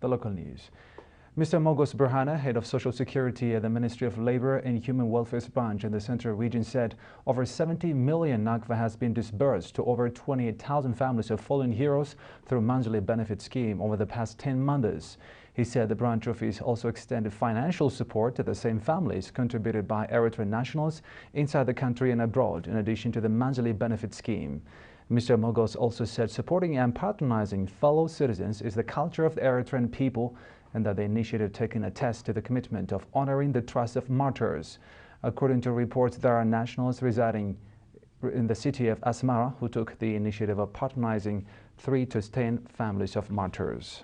The local news. Mr. Mogos Berhana, head of Social Security at the Ministry of Labour and Human Welfare's branch in the Central Region, said over 70 million Nakva has been disbursed to over 28,000 families of fallen heroes through monthly benefit scheme over the past 10 months. He said the branch office also extended financial support to the same families contributed by Eritrean nationals inside the country and abroad, in addition to the monthly benefit scheme. Mr. Mogos also said supporting and patronizing fellow citizens is the culture of the Eritrean people, and that the initiative taken attests to the commitment of honoring the trust of martyrs. According to reports, there are nationals residing in the city of Asmara who took the initiative of patronizing 3 to 10 families of martyrs.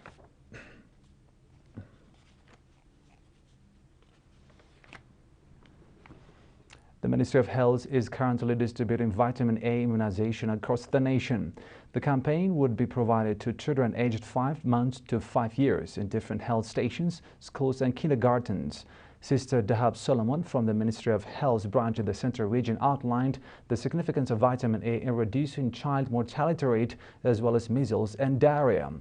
The Ministry of Health is currently distributing vitamin A immunization across the nation. The campaign would be provided to children aged 5 months to 5 years in different health stations, schools and kindergartens. Sister Dahab Solomon from the Ministry of Health branch in the Central Region outlined the significance of vitamin A in reducing child mortality rate as well as measles and diarrhea.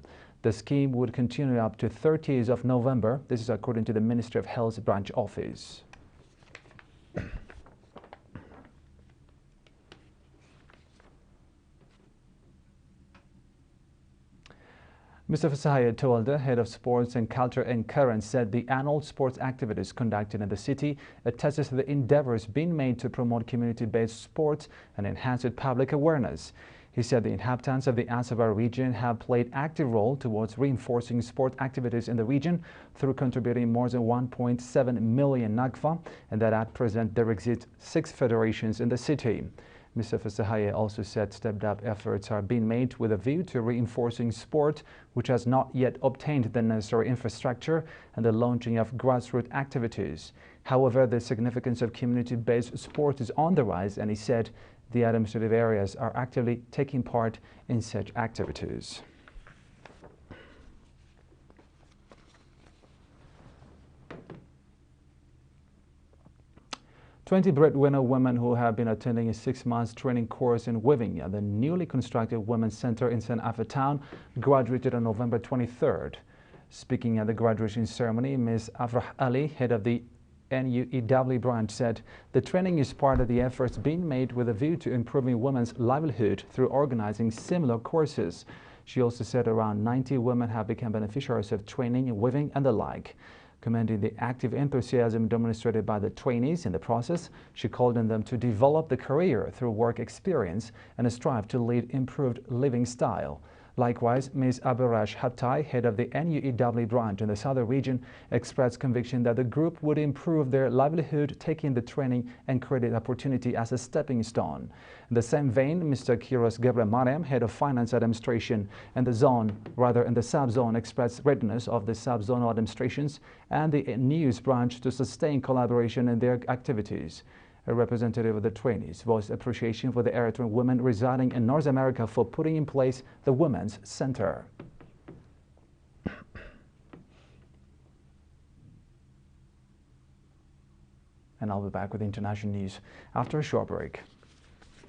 The scheme would continue up to 30th of November. This is according to the Ministry of Health branch office. Mr. Fasahaya Towalda, head of Sports and Culture and Currents, said the annual sports activities conducted in the city attested to the endeavors being made to promote community-based sports and enhance public awareness. He said the inhabitants of the Asaba region have played active role towards reinforcing sport activities in the region through contributing more than 1.7 million Nakfa, and that at present there exist 6 federations in the city. Mr. Fasahaya also said stepped-up efforts are being made with a view to reinforcing sport, which has not yet obtained the necessary infrastructure, and the launching of grassroots activities. However, the significance of community-based sport is on the rise, and he said the administrative areas are actively taking part in such activities. 20 breadwinner women who have been attending a 6-month training course in weaving at the newly constructed Women's Center in St. Afa Town graduated on November 23rd. Speaking at the graduation ceremony, Ms. Afrah Ali, head of the NUEW branch, said the training is part of the efforts being made with a view to improving women's livelihood through organizing similar courses. She also said around 90 women have become beneficiaries of training in weaving and the like. Commending the active enthusiasm demonstrated by the trainees in the process, she called on them to develop the career through work experience and strive to lead improved living style. Likewise, Ms. Abarash Hattai, head of the NUEW branch in the Southern Region, expressed conviction that the group would improve their livelihood, taking the training and credit opportunity as a stepping stone. In the same vein, Mr. Kiros Gebre Mariam, head of Finance Administration in the sub-zone, expressed readiness of the sub-zonal administrations and the news branch to sustain collaboration in their activities. A representative of the trainees voiced appreciation for the Eritrean women residing in North America for putting in place the Women's Center. And I'll be back with international news after a short break.